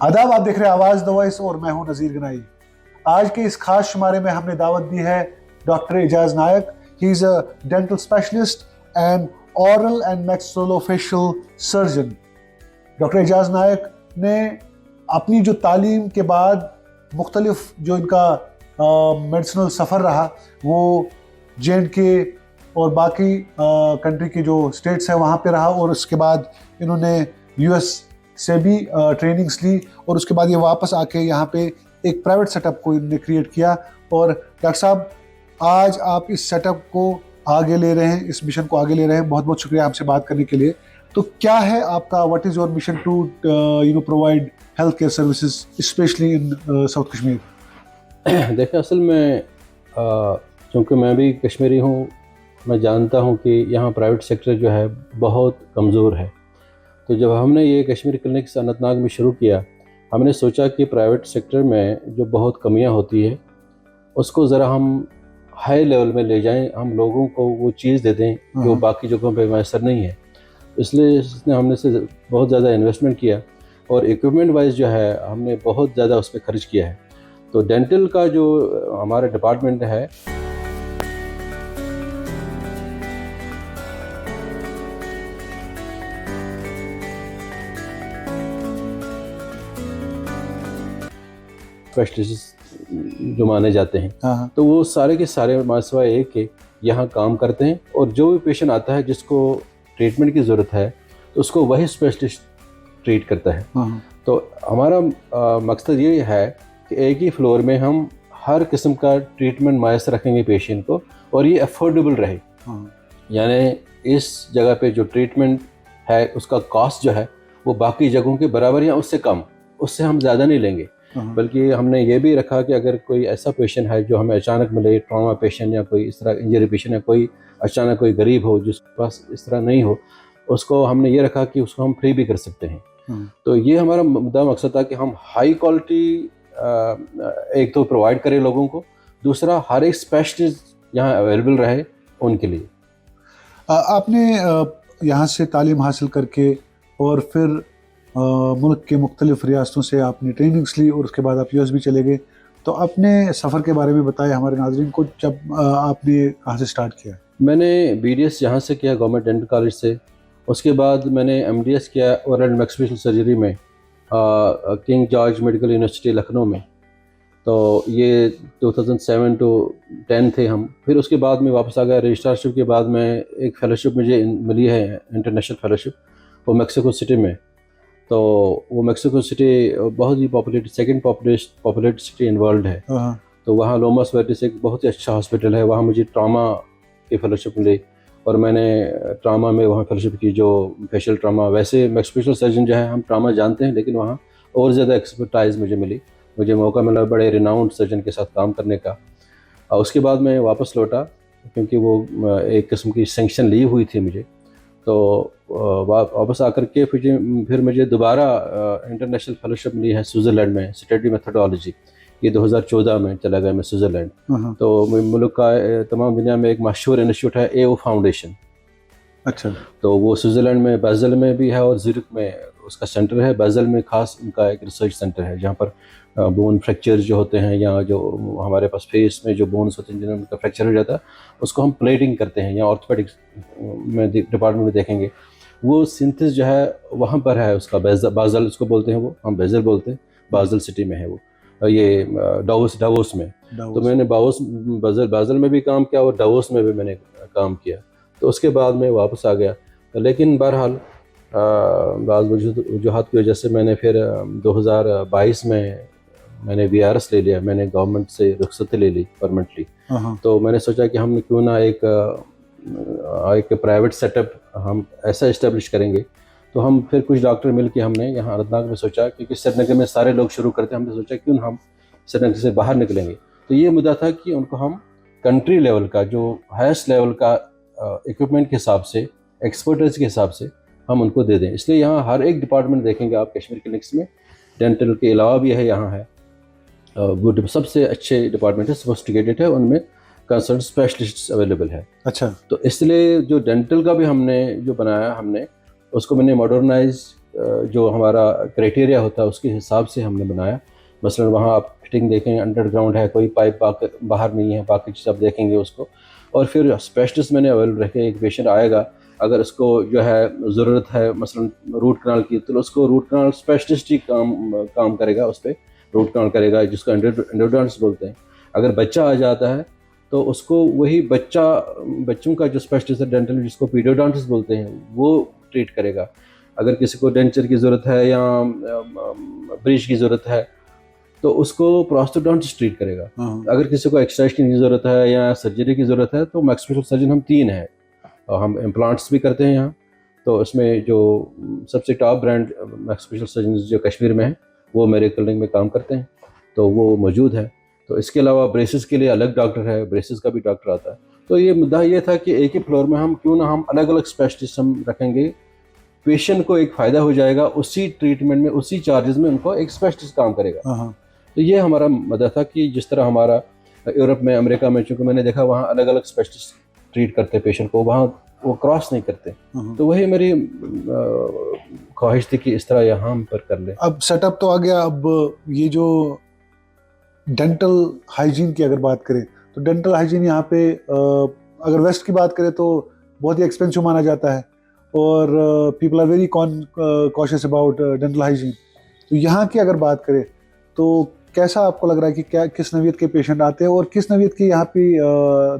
आदाब, आप देख रहे हैं आवाज द वॉइस और मैं हूं नजीर गनाई। आज के इस खास शुमारे में हमने दावत दी है doctor Ejaz Naik. He is a dental specialist and oral and maxillofacial surgeon. Doctor Ejaz Naik ने अपनी जो तालीम के बाद मुख्तलिफ जो इनका मेडिसिनल सफ़र रहा वो J&K और बाकी कंट्री के जो स्टेट्स हैं वहाँ पे रहा, और उसके बाद इन्होंने US से भी ट्रेनिंग्स ली, और उसके बाद ये वापस आके यहाँ पे एक प्राइवेट सेटअप को इन्होंने क्रिएट किया। और डॉक्टर साहब, आज आप इस सेटअप को आगे ले रहे हैं, इस मिशन को आगे ले रहे हैं। बहुत बहुत शुक्रिया हमसे बात करने के लिए। तो क्या है आपका, what is your mission to provide health care services specially in south Kashmir? देखिए, असल में क्योंकि मैं भी कश्मीरी हूँ, मैं जानता हूँ कि यहाँ प्राइवेट सेक्टर जो है बहुत कमज़ोर है। तो जब हमने ये कश्मीर क्लिनिक्स अनंतनाग में शुरू किया, हमने सोचा कि प्राइवेट सेक्टर में जो बहुत कमियाँ होती है उसको ज़रा हम हाई लेवल में ले जाएं, हम लोगों को वो चीज़ दे दें जो बाकी जगहों पे मैसर नहीं है। इसलिए हमने से बहुत ज़्यादा इन्वेस्टमेंट किया और इक्विपमेंट वाइज जो है हमने बहुत ज़्यादा उस पर खर्च किया है। तो डेंटल का जो हमारा डिपार्टमेंट है, स्पेशलिस्ट जो माने जाते हैं, तो वो सारे के सारे मासवा एक के यहाँ काम करते हैं, और जो भी पेशेंट आता है जिसको ट्रीटमेंट की ज़रूरत है तो उसको वही स्पेशलिस्ट ट्रीट करता है। तो हमारा मकसद ये है कि एक ही फ्लोर में हम हर किस्म का ट्रीटमेंट मैसर रखेंगे पेशेंट को, और ये अफोर्डेबल रहे। यानी इस जगह पे जो ट्रीटमेंट है उसका कॉस्ट जो है वो बाकी जगहों के बराबर या उससे कम, उससे हम ज़्यादा नहीं लेंगे। बल्कि हमने ये भी रखा कि अगर कोई ऐसा पेशेंट है जो हमें अचानक मिले, ट्रॉमा पेशेंट या कोई इस तरह इंजरी पेशेंट, या कोई अचानक कोई गरीब हो जिसके पास इस तरह नहीं हो, उसको हमने ये रखा कि उसको हम फ्री भी कर सकते हैं। तो ये हमारा मुद्दा मकसद था कि हम हाई क्वालिटी एक तो प्रोवाइड करें लोगों को, दूसरा हर एक स्पेशलिस्ट यहाँ अवेलेबल रहे उनके लिए। आपने यहाँ से तालीम हासिल करके और फिर मुल्क के मुख्तलिफ रियासतों से आपने ट्रेनिंग्स ली, और उसके बाद आप US भी चले गए। तो अपने सफ़र के बारे में बताएं हमारे नाज़रीन को, जब आपने कहाँ से स्टार्ट किया? मैंने BDS यहाँ से किया, गवर्नमेंट डेंटल कॉलेज से। उसके बाद मैंने MDS किया ओरल एंड मैक्सिलोफेशियल सर्जरी में king George medical university Lucknow में। तो ये 2007 to 10 थे हम। फिर उसके बाद मैं वापस आ गया। रजिस्ट्रारशिप के बाद में एक फ़ेलोशिप मुझे मिली है, इंटरनेशनल फ़ेलोशिप, वो मैक्सिको सिटी में। तो वो मैक्सिको सिटी बहुत ही populated, second populated city in world है। तो वहाँ लोमस वेटिस एक बहुत ही अच्छा हॉस्पिटल है, वहाँ मुझे ट्रामा की फ़ेलोशिप मिली, और मैंने ट्रामा में वहाँ फ़ेलोशिप की, जो फेशियल ट्रामा। वैसे मैक्सिलोफेशियल सर्जन जो है हम ट्रामा जानते हैं, लेकिन वहाँ और ज़्यादा एक्सपर्टाइज मुझे मिली, मुझे मौका मिला बड़े रिनाउंड सर्जन के साथ काम करने का। उसके बाद मैं वापस लौटा, क्योंकि वो एक किस्म की सेंक्शन ली हुई थी मुझे। तो वापस आकर के फिर मुझे दोबारा इंटरनेशनल फेलोशिप मिली है स्विट्ज़रलैंड में, स्टडी मेथोडोलॉजी। ये 2014 में चला गया मैं स्विट्ज़रलैंड। तो मुल्क का तमाम दुनिया में एक मशहूर इंस्टीट्यूट है AO फाउंडेशन। अच्छा। तो वो स्विट्ज़रलैंड में बाज़ल में भी है और ज़ुरिक में उसका सेंटर है। बाज़ल में ख़ास उनका एक रिसर्च सेंटर है जहाँ पर बोन फ्रैक्चर जो होते हैं, या जो हमारे पास फेस में जो बोन्स होते हैं जिन्हें उनका फ्रैक्चर हो जाता है, उसको हम प्लेटिंग करते हैं, या ऑर्थोपेडिक्स में डिपार्टमेंट में देखेंगे वो सिंथेसिस जो है वहाँ पर है उसका। बाज़ल उसको बोलते हैं, वो हम बाज़ल बोलते हैं, बाज़ल सिटी में है वो, ये डावोस में। तो मैंने बाज़ल में भी काम किया और डावोस में भी मैंने काम किया। तो उसके बाद मैं वापस आ गया, लेकिन बहरहाल बाज़ वजूहात की वजह से मैंने फिर 2022 में मैंने VRS ले लिया। मैंने गवर्नमेंट से रुखसती ले ली परमानेंटली। तो मैंने सोचा कि हम क्यों ना एक प्राइवेट सेटअप हम ऐसा इस्टेब्लिश करेंगे। तो हम फिर कुछ डॉक्टर मिल के हमने यहाँ अनंतनाग में सोचा, क्योंकि श्रीनगर में सारे लोग शुरू करते हैं, हमने सोचा क्यों हम श्रीनगर से बाहर निकलेंगे। तो ये मुद्दा था कि उनको हम कंट्री लेवल का, जो हाईएस्ट लेवल का इक्विपमेंट के हिसाब से, एक्सपर्टाइज के हिसाब से हम उनको दे दें। इसलिए यहाँ हर एक डिपार्टमेंट देखेंगे आप कश्मीर क्लिनिक्स में, डेंटल के अलावा भी है, यहाँ है वो सबसे अच्छे डिपार्टमेंट है, सोफिस्टिकेटेड है, उनमें कंसर्न स्पेशलिस्ट अवेलेबल है। अच्छा। तो इसलिए जो डेंटल का भी हमने जो बनाया, हमने उसको मैंने मॉडर्नाइज जो हमारा क्राइटेरिया होता है उसके हिसाब से हमने बनाया। मसलन वहाँ आप फिटिंग देखेंगे अंडरग्राउंड है, कोई पाइप बाहर नहीं है, बाकी चीज़ आप देखेंगे उसको। और फिर स्पेशलिस्ट मैंने अवेलेबल रखे, एक पेशेंट आएगा अगर उसको जो है ज़रूरत है मसलन रूट कनाल की, तो उसको रूट कनाल स्पेशलिस्ट ही काम करेगा, उस पर रूट कनाल करेगा, जिसको एंडोडोंटिस्ट बोलते हैं। अगर बच्चा आ जाता है तो उसको वही बच्चों का जो स्पेशलिस्ट है डेंटल, जिसको पीडियोडोंटिस्ट बोलते हैं, वो ट्रीट करेगा। अगर किसी को डेंचर की ज़रूरत है या ब्रिज की ज़रूरत है तो उसको प्रोस्थोडोंटिस्ट ट्रीट करेगा। अगर किसी को एक्सट्रैक्शन की ज़रूरत है या सर्जरी की ज़रूरत है तो मैक्सिमल सर्जन हम 3 हैं, और हम इम्प्लांट्स भी करते हैं यहाँ। तो इसमें जो सबसे टॉप ब्रांड मैक्सिमल सर्जन जो कश्मीर में है वो मेरे क्लिनिक में काम करते हैं, तो वो मौजूद है। तो इसके अलावा ब्रेसेस के लिए अलग डॉक्टर है, ब्रेसेस का भी डॉक्टर आता है। तो ये मुद्दा ये था कि एक ही फ्लोर में हम क्यों ना हम अलग अलग स्पेशलिस्ट हम रखेंगे, पेशेंट को एक फ़ायदा हो जाएगा, उसी ट्रीटमेंट में उसी चार्जेस में उनको एक स्पेशलिस्ट काम करेगा। तो ये हमारा मदद था कि जिस तरह हमारा यूरोप में, अमेरिका में, चूँकि मैंने देखा वहाँ अलग अलग स्पेशलिस्ट ट्रीट करते पेशेंट को, वहाँ वो क्रॉस नहीं करते। तो वही मेरी ख्वाहिश थी कि इस तरह यहाँ हम पर कर ले। अब सेटअप तो आ गया, अब ये जो डेंटल हाइजीन की अगर बात करें तो डेंटल हाइजीन यहाँ पे अगर वेस्ट की बात करें तो बहुत ही एक्सपेंसिव माना जाता है, और people are very cautious about dental hygiene. तो यहाँ की अगर बात करें तो कैसा आपको लग रहा है कि क्या किस नौइयत के पेशेंट आते हैं, और किस नौइयत की यहाँ पे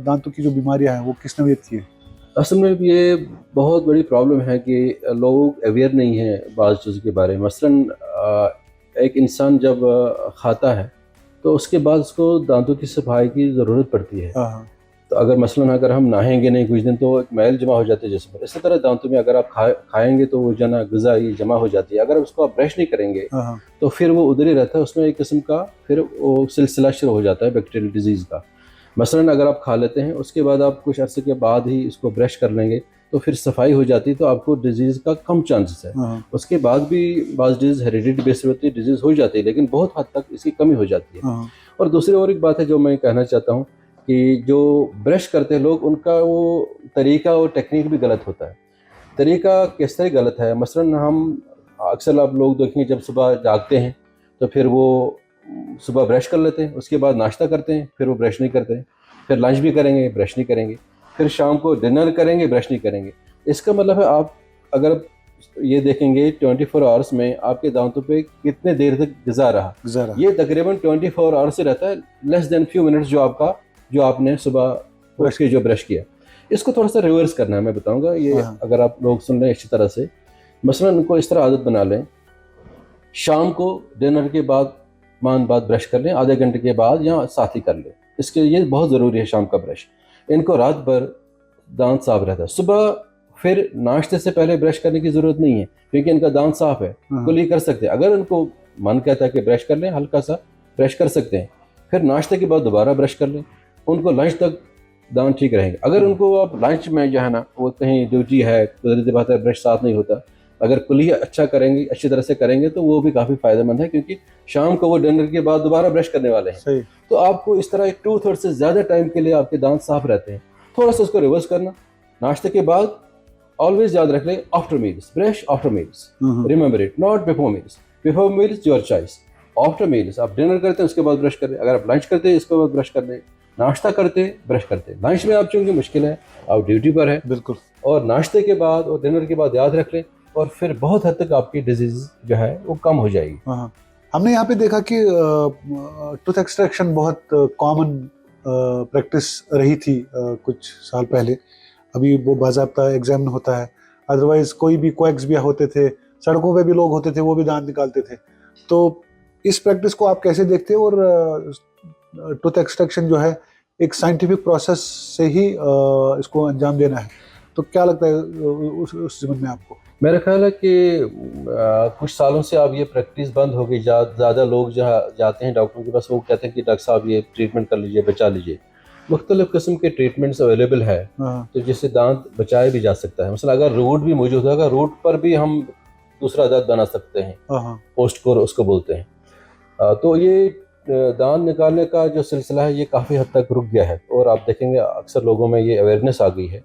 दांतों की जो बीमारियाँ हैं वो किस नौइयत की है? असल में ये बहुत बड़ी प्रॉब्लम है कि लोग अवेयर नहीं हैं बाज़ चीज़ के बारे में। मसलन एक इंसान जब खाता है तो उसके बाद उसको दांतों की सफाई की ज़रूरत पड़ती है। तो अगर मसलन अगर हम नहाएंगे नहीं कुछ दिन तो एक मैल जमा हो जाती है जिसम पर। इसी तरह दांतों में अगर आप खाएंगे तो वो जना ग़िज़ा ये जमा हो जाती है। अगर उसको आप ब्रश नहीं करेंगे तो फिर वो उधर ही रहता है, उसमें एक किस्म का फिर वो सिलसिला शुरू हो जाता है बैक्टीरियल डिजीज़ का। मसलन अगर आप खा लेते हैं उसके बाद आप कुछ अर्से के बाद ही इसको ब्रश कर लेंगे तो फिर सफाई हो जाती है, तो आपको डिजीज़ का कम चांसेस है। उसके बाद भी बाज़ डिजीज़ हेरिडिटी बेस्ड होती है, डिजीज़ हो जाती है, लेकिन बहुत हद तक इसकी कमी हो जाती है। और दूसरी और एक बात है जो मैं कहना चाहता हूँ कि जो ब्रश करते हैं लोग, उनका वो तरीका और टेक्निक भी गलत होता है। तरीका किस तरह गलत है? मसलन हम अक्सर आप लोग देखेंगे जब सुबह जागते हैं तो फिर वो सुबह ब्रश कर लेते हैं, उसके बाद नाश्ता करते हैं, फिर वो ब्रश नहीं करते हैं, फिर लंच भी करेंगे ब्रश नहीं करेंगे, फिर शाम को डिनर करेंगे ब्रश नहीं करेंगे। इसका मतलब है आप अगर ये देखेंगे 24 आवर्स में आपके दांतों पे कितने देर तक ग़िज़ा रहा, ये तकरीबन 24 आवर्स से रहता है, लेस देन फ्यू मिनट्स जो आपने सुबह उठ के जो ब्रश किया। इसको थोड़ा सा रिवर्स करना है, मैं बताऊंगा ये अगर आप लोग सुन रहे हैं अच्छी तरह से। मसलन उनको इस तरह आदत बना लें, शाम को डिनर के बाद ब्रश कर लें, आधे घंटे के बाद या साथ ही कर लें। इसके ये बहुत ज़रूरी है शाम का ब्रश। इनको रात भर दांत साफ रहता है, सुबह फिर नाश्ते से पहले ब्रश करने की ज़रूरत नहीं है क्योंकि इनका दांत साफ है, कुली कर सकते हैं। अगर उनको मन कहता है कि ब्रश कर लें, हल्का सा ब्रश कर सकते हैं, फिर नाश्ते के बाद दोबारा ब्रश कर लें, उनको लंच तक दांत ठीक रहेंगे। अगर उनको आप लंच में जो है ना वो कहीं ड्यूटी है, कुदरती बात है ब्रश साफ नहीं होता, अगर कुली अच्छा करेंगे, अच्छी तरह से करेंगे तो वो भी काफ़ी फ़ायदेमंद है क्योंकि शाम को वो डिनर के बाद दोबारा ब्रश करने वाले हैं। तो आपको इस तरह 2/3 से ज़्यादा टाइम के लिए आपके दांत साफ रहते हैं। थोड़ा सा उसको रिवर्स करना, नाश्ते के बाद ऑलवेज याद रख लें after meals brush, after meals, remember it, not before meals. Before meals your choice, after meals आप डिनर करते हैं उसके बाद ब्रश कर लें, अगर आप लंच करते हैं इसके बाद ब्रश कर लें, नाश्ता करते ब्रश करते। लंच में आप चूँकि मुश्किल है, आप ड्यूटी पर है बिल्कुल, और नाश्ते के बाद और डिनर के बाद याद रख लें, और फिर बहुत हद तक आपकी डिजीज जो है वो कम हो जाएगी। हमने यहाँ पे देखा कि टूथ एक्सट्रैक्शन बहुत कॉमन प्रैक्टिस रही थी कुछ साल पहले। अभी वो बाज़ाब्ता एग्जामिन होता है, अदरवाइज कोई भी कोएक्स भी होते थे, सड़कों पे भी लोग होते थे वो भी दांत निकालते थे। तो इस प्रैक्टिस को आप कैसे देखते हो? और टूथ एक्सट्रैक्शन जो है एक साइंटिफिक प्रोसेस से ही इसको अंजाम देना है, तो क्या लगता है उस जीवन में आपको? मेरा ख्याल है कि कुछ सालों से अब ये प्रैक्टिस बंद हो गई। ज़्यादा लोग जहाँ जाते हैं डॉक्टरों के पास, वो कहते हैं कि डॉक्टर साहब ये ट्रीटमेंट कर लीजिए, बचा लीजिए। मुख्तलिफ किस्म के ट्रीटमेंट्स अवेलेबल है तो जिससे दांत बचाए भी जा सकता है। मतलब अगर रूट भी मौजूद होगा, रूट पर भी हम दूसरा दांत बना सकते हैं, पोस्ट कोर उसको बोलते हैं। तो ये दांत निकालने का जो सिलसिला है ये काफ़ी हद तक रुक गया है, और आप देखेंगे अक्सर लोगों में ये अवेयरनेस आ गई है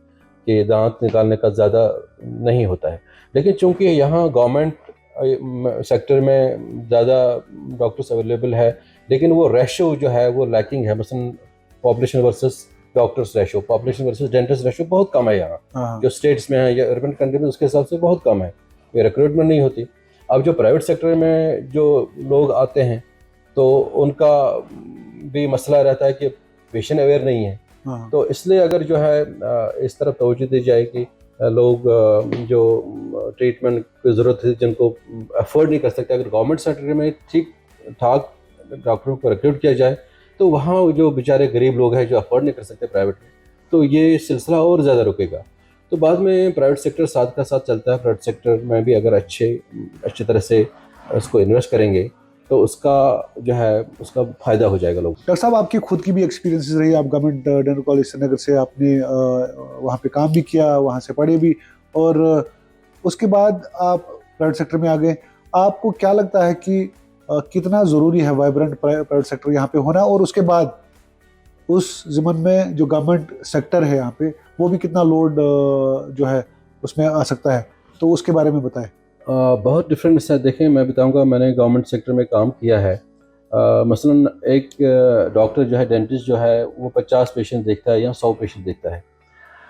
कि दांत निकालने का ज़्यादा नहीं होता है। लेकिन चूंकि यहाँ गवर्नमेंट सेक्टर में ज़्यादा डॉक्टर्स अवेलेबल है, लेकिन वो रेशो जो है वो लैकिंग है। मसलन population versus doctors ratio, population versus dentist ratio बहुत कम है यहाँ, हाँ। जो स्टेट्स में है या अर्बन कंट्री में उसके हिसाब से बहुत कम है, ये रिक्रूटमेंट नहीं होती। अब जो प्राइवेट सेक्टर में जो लोग आते हैं तो उनका भी मसला रहता है कि पेशेंट अवेयर नहीं है। हाँ। तो इसलिए अगर जो है इस तरफ तवज्जो दी जाए कि लोग जो ट्रीटमेंट की ज़रूरत है जिनको अफोर्ड नहीं कर सकते, अगर गवर्नमेंट सेक्टर में ठीक ठाक डॉक्टरों को रिक्रूट किया जाए तो वहाँ जो बेचारे गरीब लोग हैं जो अफोर्ड नहीं कर सकते प्राइवेट में, तो ये सिलसिला और ज़्यादा रुकेगा। तो बाद में प्राइवेट सेक्टर साथ का साथ चलता है। प्राइवेट सेक्टर में भी अगर अच्छी तरह से उसको इन्वेस्ट करेंगे तो उसका जो है उसका फ़ायदा हो जाएगा लोग। डॉक्टर साहब, आपकी खुद की भी एक्सपीरियंसेस रही, आप गवर्नमेंट डेंटल कॉलेज श्रीनगर से आपने वहाँ पे काम भी किया, वहाँ से पढ़े भी, और उसके बाद आप प्राइवेट सेक्टर में आ गए। आपको क्या लगता है कि कितना ज़रूरी है वाइब्रेंट प्राइवेट सेक्टर यहाँ पे होना, और उसके बाद उस ज़िमन में जो गवर्नमेंट सेक्टर है यहाँ पे वो भी कितना लोड जो है उसमें आ सकता है, तो उसके बारे में बताएं। बहुत डिफरेंट है। देखें, मैं बताऊंगा, मैंने गवर्नमेंट सेक्टर में काम किया है। मसलन एक डॉक्टर जो है, डेंटिस्ट जो है, वो 50 पेशेंट देखता है या 100 पेशेंट देखता है।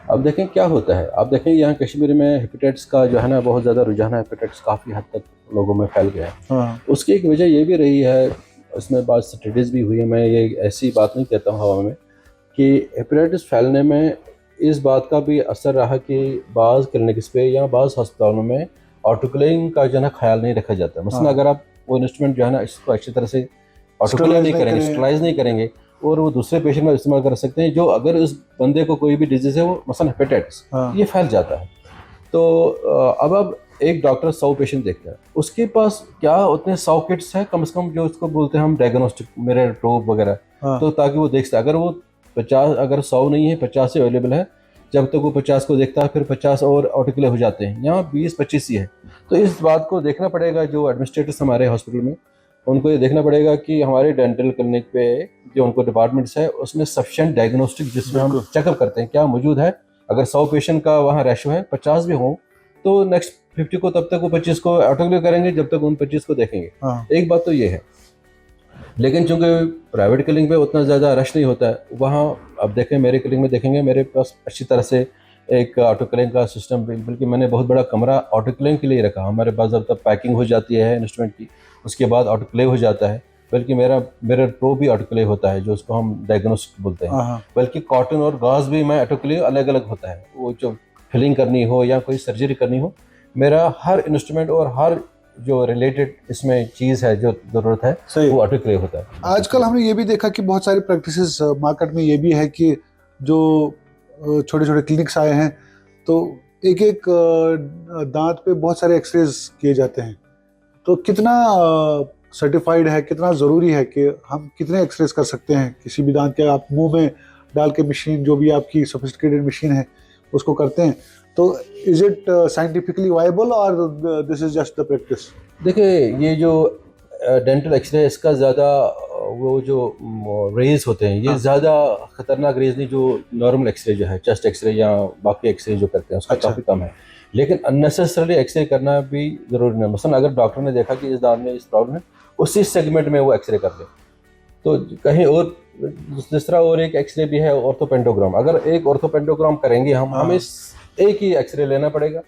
अब देखें क्या होता है। आप देखें यहाँ कश्मीर में हेपेटाइटिस का जो है ना बहुत ज़्यादा रुझान है, हेपेटाइटिस काफ़ी हद तक लोगों में फैल गया है। हाँ। उसकी एक वजह ये भी रही है, इसमें बाद स्टडीज़ भी हुई है, मैं ये ऐसी बात नहीं कहता हूँ हवा में, कि हेपेटाइटिस फैलने में इस बात का भी असर रहा कि बाज़ क्लिनिक्स पे या बाज़ अस्पतालों में ऑटोक्लेविंग का जो है ना ख्याल नहीं रखा जाता। मसलन हाँ। अगर आप वो इंस्ट्रूमेंट जो है ना इसको अच्छी तरह से ऑटोक्लेव नहीं करेंगे, स्टरलाइज नहीं करेंगे, और वो दूसरे पेशेंट में इस्तेमाल कर सकते हैं, जो अगर उस बंदे को कोई भी डिजीज़ है, वो मसलन हेपेटाइटिस, ये फैल जाता है। तो अब एक डॉक्टर 100 पेशेंट देखता है, उसके पास क्या उतने 100 किट्स है कम से कम, जो उसको बोलते हैं हम डायग्नोस्टिक मिरर प्रोब वगैरह, तो ताकि वो देख सके। अगर वो 50, अगर 100 नहीं है, 50 से अवेलेबल है, जब तक वो 50 को देखता है फिर 50 और ऑटोक्लेव हो जाते हैं, यहाँ 20-25 ही है। तो इस बात को देखना पड़ेगा जो एडमिनिस्ट्रेटर्स हमारे हॉस्पिटल में, उनको ये देखना पड़ेगा कि हमारे डेंटल क्लिनिक पे जो उनको डिपार्टमेंट्स है उसमें सफिशिएंट डायग्नोस्टिक, जिसमें हम चेकअप करते हैं क्या मौजूद है। अगर 100 पेशेंट का वहाँ रेशो है, 50 भी हों, तो नेक्स्ट 50 को, तब तक वो 25 को ऑटोक्लेव करेंगे जब तक उन 25 को देखेंगे। एक बात तो ये है। लेकिन चूंकि प्राइवेट क्लिनिक में उतना ज़्यादा रश नहीं होता है वहाँ, अब देखें मेरे क्लिनिक में देखेंगे, मेरे पास अच्छी तरह से एक ऑटोक्लेव का सिस्टम, बल्कि मैंने बहुत बड़ा कमरा ऑटोक्लेव के लिए रखा। हमारे पास जब तक पैकिंग हो जाती है इंस्ट्रूमेंट की, उसके बाद ऑटोक्लेव हो जाता है, बल्कि मेरा मिरर प्रो भी ऑटोक्लेव होता है, जो उसको हम डायग्नोस्टिक बोलते हैं। बल्कि कॉटन और गॉज भी मैं ऑटोक्लेव अलग अलग होता है, वो जो फिलिंग करनी हो या कोई सर्जरी करनी हो, मेरा हर इंस्ट्रूमेंट और हर जो रिलेटेड इसमें चीज़ है जो ज़रूरत है वो ऑटोक्लेव होता है। आजकल हमने ये भी देखा कि बहुत सारी प्रैक्टिसेस मार्केट में ये भी है कि जो छोटे छोटे क्लिनिक्स आए हैं तो एक एक दांत पे बहुत सारे एक्सरेज किए जाते हैं। तो कितना सर्टिफाइड है, कितना ज़रूरी है कि हम कितने एक्सरेज कर सकते हैं किसी भी दांत के? आप मुंह में डाल के मशीन, जो भी आपकी सोफिस्टिकेटेड मशीन है उसको करते हैं, तो इज इट साइंटिफिकली वायबल और this is just the practice? देखिए, ये जो डेंटल एक्सरे, इसका ज़्यादा वो जो रेज होते हैं, ये ज़्यादा ख़तरनाक रेज नहीं जो नॉर्मल एक्सरे जो है, चेस्ट एक्सरे या बाकी एक्सरे जो करते हैं उसका काफ़ी कम है। लेकिन अननेसेसरली एक्सरे करना भी ज़रूरी नहीं। मसलन अगर डॉक्टर ने देखा कि इस दांत में इस प्रॉब्लम है, उसी सेगमेंट में वो एक्सरे कर दे, तो कहीं और दूसरा और एक एक्सरे भी है ऑर्थोपेंडोग्राम। अगर एक ऑर्थोपेंडोग्राम करेंगे हमें एक ही एक्सरे लेना पड़ेगा,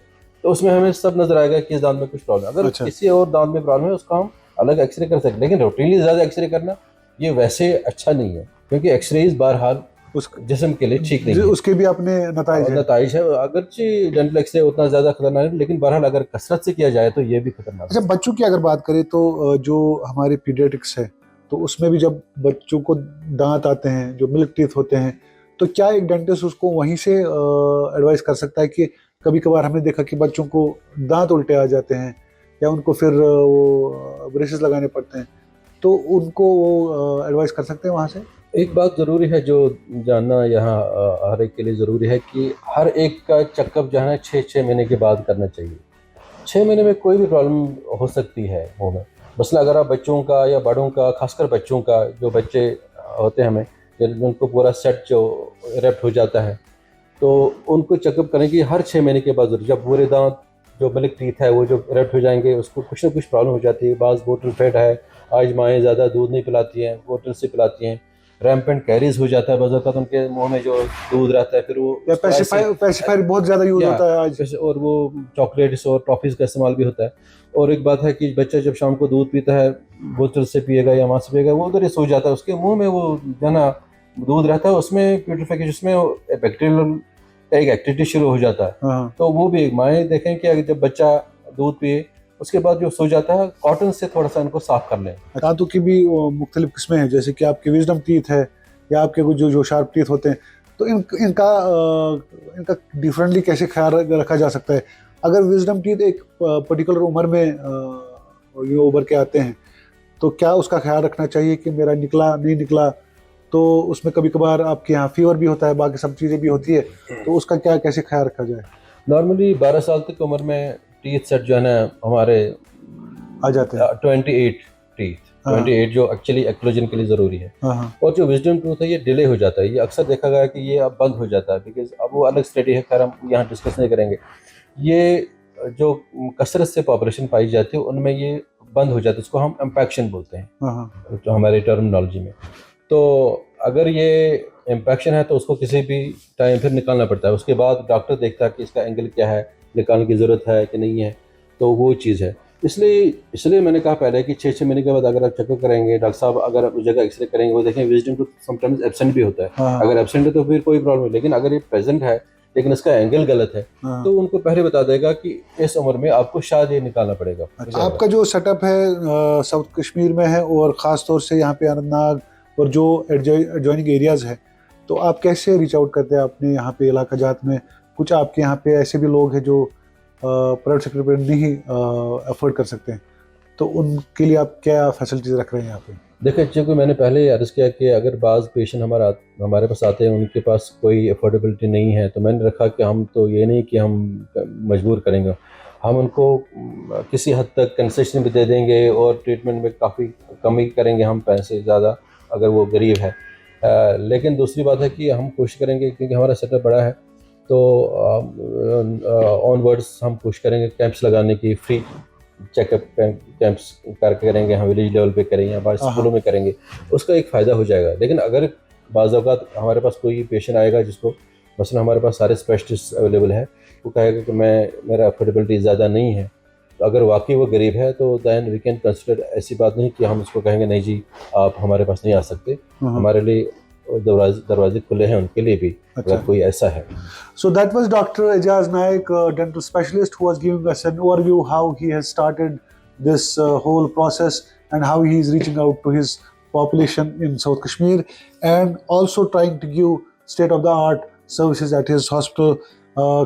तो उसमें हमें सब नजर आएगा कि इस दांत में कुछ प्रॉब्लम। अगर किसी और दांत में प्रॉब्लम है उसका हम अलग एक्सरे कर सकते हैं, लेकिन रूटीनली ज़्यादा एक्सरे करना ये वैसे अच्छा नहीं है, क्योंकि एक्सरेज बहरहाल उस जिस्म के लिए ठीक नहीं है। उसके भी अपने नताइज है। अगरचे डेंटल एक्सरे उतना ज़्यादा खतरनाक है, लेकिन बहरहाल अगर कसरत से किया जाए तो ये भी खतरनाक है। अच्छा, बच्चों की अगर बात करें तो जो हमारे पीडियाट्रिक्स है, तो उसमें भी जब बच्चों को दांत आते हैं जो मिल्क टीथ होते हैं, तो क्या एक डेंटिस्ट उसको वहीं से एडवाइस कर सकता है? कि कभी कभार हमने देखा कि बच्चों को दांत उल्टे आ जाते हैं या उनको फिर वो ब्रेसेस लगाने पड़ते हैं, तो उनको वो एडवाइस कर सकते हैं वहाँ से? एक बात ज़रूरी है जो जानना यहाँ हर एक के लिए ज़रूरी है कि हर एक का चेकअप जो है 6 महीने के बाद करना चाहिए। 6 महीने में कोई भी प्रॉब्लम हो सकती है मुँह में। मसला अगर आप बच्चों का या बड़ों का, खासकर बच्चों का, जो बच्चे होते हैं हमें, उनको पूरा सेट जो इरेप्ट हो जाता है, तो उनको चेकअप करने की हर 6 महीने के बाद जरूर, जब पूरे दांत जो मिल्क टीथ है वो जो इरप्ट हो जाएंगे, उसको कुछ ना कुछ प्रॉब्लम हो जाती है। बाज़ बोतल फेड है, आज माएँ ज़्यादा दूध नहीं पिलाती हैं, बोतल से पिलाती हैं। रैम्पेंट कैरीज हो जाता है, बज़ औक़ात उनके मुंह में जो दूध रहता है फिर वो पेसिफायर बहुत ज़्यादा यूज़ या होता है आज। और वो चॉकलेट्स और टॉफ़ीज़ का इस्तेमाल भी होता है। और एक बात है कि बच्चा जब शाम को दूध पीता है, बोतल से पिएगा या माँ से पिएगा, वो उधर ही सो जाता है, उसके मुंह में वो जो ना दूध रहता है उसमें प्यूरिफिकेशन, उसमें बैक्टीरियल का एक एक्टिविटी शुरू हो जाता है। हाँ, तो वो भी माएँ देखें कि अगर जब बच्चा दूध पिए उसके बाद जो सो जाता है, कॉटन से थोड़ा सा इनको साफ कर लें। दांतों की भी मुख्तलिफ किस्में हैं, जैसे कि आपके विजडम टीथ है या आपके कुछ जो शार्प टीथ होते हैं, तो इनका डिफरेंटली कैसे ख्याल रखा जा सकता है? अगर विजडम टीथ एक पर्टिकुलर उम्र में ये उभर के आते हैं, तो क्या उसका ख्याल रखना चाहिए कि मेरा निकला नहीं निकला? तो उसमें कभी कभार आपके यहाँ फीवर भी होता है, बाकी सब चीज़ें भी होती है, तो उसका कैसे ख्याल रखा जाए? नॉर्मली 12 साल तक उम्र में टीथ सेट जो है ना हमारे आ जाते हैं। 28 टीथ, हाँ। 28 जो एक्चुअली एक्लोजन के लिए ज़रूरी है। हाँ हाँ और जो विजडम टूथ है ये डिले हो जाता है, ये अक्सर देखा गया है कि ये अब बंद हो जाता है, बिकॉज अब वो अलग स्टडी है, खैर हम यहाँ डिस्कस नहीं करेंगे। ये जो कसरत से पॉपुलेशन पाई जाती है उनमें ये बंद हो जाता है, इसको हम इम्पैक्शन बोलते हैं हाँ हाँ जो हमारे टर्मिनोलॉजी में। तो अगर ये इम्पैक्शन है तो उसको किसी भी टाइम फिर निकालना पड़ता है, उसके बाद डॉक्टर देखता है कि इसका एंगल क्या है, निकालने की ज़रूरत है कि नहीं है, तो वो चीज़ है। इसलिए मैंने कहा पहले कि 6 महीने के बाद अगर आप चेकअप करेंगे, डॉक्टर साहब अगर आप उस जगह एक्सरे करेंगे, वो देखें विजडम टूथ समटाइम्स एब्सेंट भी होता है। हाँ। अगर एब्सेंट है तो फिर कोई प्रॉब्लम नहीं, लेकिन अगर ये प्रेजेंट है लेकिन इसका एंगल गलत है हाँ। तो उनको पहले बता देगा कि इस उम्र में आपको शायद ये निकालना पड़ेगा। अच्छा, आपका जो सेटअप है साउथ कश्मीर में है, और ख़ास तौर से यहाँ पे अनंतनाग और जो एडजॉइनिंग एरियाज़ है, तो आप कैसे रीच आउट करते हैं अपने यहाँ पे इलाका जात में? कुछ आपके यहाँ पे ऐसे भी लोग हैं जो प्राइवेट सेक्टर पर नहीं अफोर्ड कर सकते हैं, तो उनके लिए आप क्या फैसिलिटीज़ रख रहे हैं यहाँ पे? देखिए, चूँकि मैंने पहले ही अर्ज़ किया कि अगर बाज़ पेशेंट हमारे पास आते हैं, उनके पास कोई अफोर्डेबिलिटी नहीं है, तो मैंने रखा कि हम तो ये नहीं कि हम मजबूर करेंगे, हम उनको किसी हद तक कंसेशन भी दे देंगे और ट्रीटमेंट में काफ़ी कमी करेंगे हम पैसे ज़्यादा, अगर वो गरीब है। लेकिन दूसरी बात है कि हम कोशिश करेंगे, क्योंकि हमारा सेटअप बड़ा है, तो ऑनवर्ड्स हम कोशिश करेंगे कैंप्स लगाने की, फ्री चेकअप कैंप्स करके करेंगे, हम विलेज लेवल पे करेंगे या बाहर स्कूलों में करेंगे, उसका एक फ़ायदा हो जाएगा। लेकिन अगर बाज़ औक़ात हमारे पास कोई पेशेंट आएगा जिसको मसलन हमारे पास सारे स्पेशलिस्ट अवेलेबल है, वो कहेगा कि मेरा अफोर्डेबिलिटी ज़्यादा नहीं है, तो अगर वाकई वो गरीब है तो दैन वी कैन कंसिडर, ऐसी बात नहीं कि हम उसको कहेंगे नहीं जी आप हमारे पास नहीं आ सकते, हमारे लिए दरवाजे खुले हैं उनके लिए भी, अगर कोई ऐसा है। So that was Dr. Ejaz Naik, a dental specialist, who was giving us an overview how he has started this whole process and how he is reaching out to his population in South Kashmir, and also trying to give state-of-the-art services at his hospital,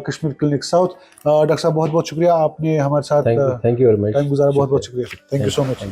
Kashmir Clinic South. Doctor साहब बहुत बहुत शुक्रिया, आपने हमारे साथ thank you very much time गुजारा, बहुत बहुत शुक्रिया, थैंक यू सो मच।